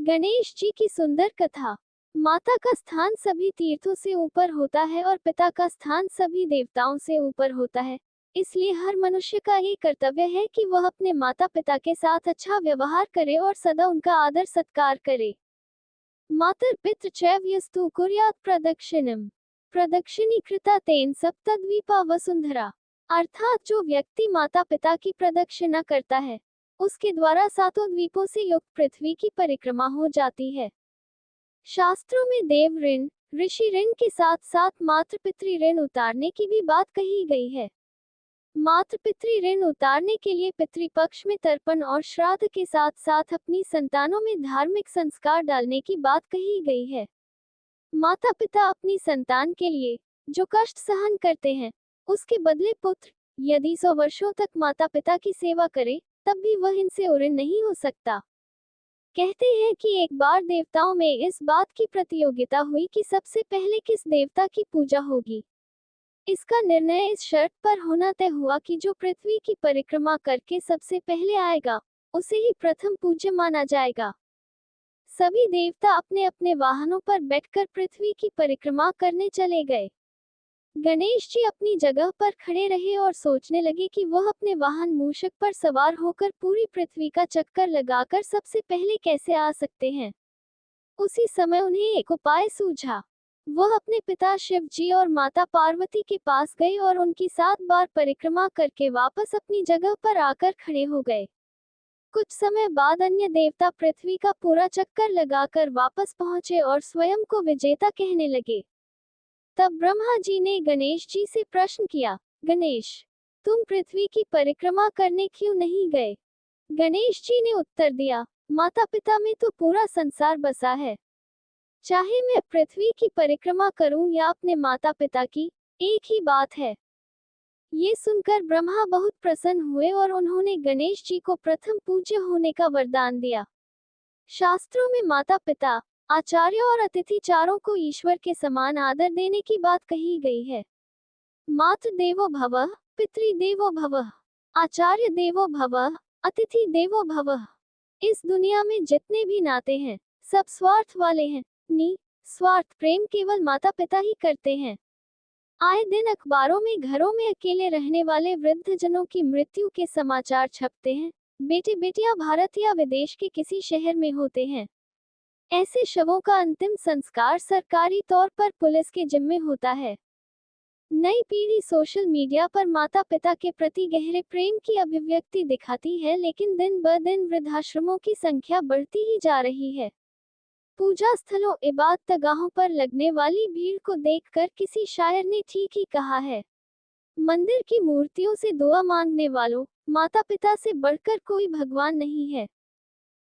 गणेश जी की सुंदर कथा। माता का स्थान सभी तीर्थों से ऊपर होता है और पिता का स्थान सभी देवताओं से ऊपर होता है। इसलिए हर मनुष्य का ये कर्तव्य है कि वह अपने माता पिता के साथ अच्छा व्यवहार करे और सदा उनका आदर सत्कार करे। मातर पितृ चैवयस्तु कुर्यात् प्रदक्षिणम प्रदक्षिणीकृता तेन सप्तद्वीपा वसुंधरा। अर्थात जो व्यक्ति माता पिता की प्रदक्षिणा करता है उसके द्वारा सातों द्वीपों से युक्त पृथ्वी की परिक्रमा हो जाती है। शास्त्रों में देव ऋण, ऋषि ऋण के साथ साथ मातृ पितृ ऋण उतारने की भी बात कही गई है। मातृ पितृ ऋण उतारने के लिए पितृपक्ष में तर्पण और श्राद्ध के साथ साथ अपनी संतानों में धार्मिक संस्कार डालने की बात कही गई है। माता पिता अपनी संतान के लिए जो कष्ट सहन करते हैं उसके बदले पुत्र यदि 100 वर्षों तक माता पिता की सेवा करे तब भी वह इनसे ऋण नहीं हो सकता। कहते हैं कि एक बार देवताओं में इस बात की प्रतियोगिता हुई कि सबसे पहले किस देवता की पूजा होगी। इसका निर्णय इस शर्त पर होना तय हुआ कि जो पृथ्वी की परिक्रमा करके सबसे पहले आएगा उसे ही प्रथम पूज्य माना जाएगा। सभी देवता अपने अपने वाहनों पर बैठकर पृथ्वी की परिक्रमा करने चले गए। गणेश जी अपनी जगह पर खड़े रहे और सोचने लगे कि वह अपने वाहन मूषक पर सवार होकर पूरी पृथ्वी का चक्कर लगाकर सबसे पहले कैसे आ सकते हैं। उसी समय उन्हें एक उपाय सूझा। वह अपने पिता शिव जी और माता पार्वती के पास गए और उनकी 7 बार परिक्रमा करके वापस अपनी जगह पर आकर खड़े हो गए। कुछ समय बाद अन्य देवता पृथ्वी का पूरा चक्कर लगाकर वापस पहुंचे और स्वयं को विजेता कहने लगे। तब ब्रह्मा जी ने गणेश जी से प्रश्न किया, गणेश, तुम पृथ्वी की परिक्रमा करने क्यों नहीं गए? गणेश जी ने उत्तर दिया, माता पिता में तो पूरा संसार बसा है। चाहे मैं पृथ्वी की परिक्रमा करूं या अपने माता पिता की, एक ही बात है। ये सुनकर ब्रह्मा बहुत प्रसन्न हुए और उन्होंने गणेश जी को प्रथम पूज्य होने का वरदान दिया। शास्त्रों में माता पिता, आचार्य और अतिथि चारों को ईश्वर के समान आदर देने की बात कही गई है। मातृ देवो भवः, पितृ देवो भवः, आचार्य देवो भवः, अतिथि देवो भवः। इस दुनिया में जितने भी नाते हैं सब स्वार्थ वाले हैं। स्वार्थ प्रेम केवल माता पिता ही करते हैं। आए दिन अखबारों में घरों में अकेले रहने वाले वृद्धजनों की मृत्यु के समाचार छपते हैं। बेटे बेटियां भारत या विदेश के किसी शहर में होते हैं। ऐसे शवों का अंतिम संस्कार सरकारी तौर पर पुलिस के जिम्मे होता है। नई पीढ़ी सोशल मीडिया पर माता पिता के प्रति गहरे प्रेम की अभिव्यक्ति दिखाती है, लेकिन दिन ब दिन वृद्धाश्रमों की संख्या बढ़ती ही जा रही है। पूजा स्थलों इबादतगाहों पर लगने वाली भीड़ को देखकर किसी शायर ने ठीक ही कहा है, मंदिर की मूर्तियों से दुआ मांगने वालों, माता पिता से बढ़कर कोई भगवान नहीं है।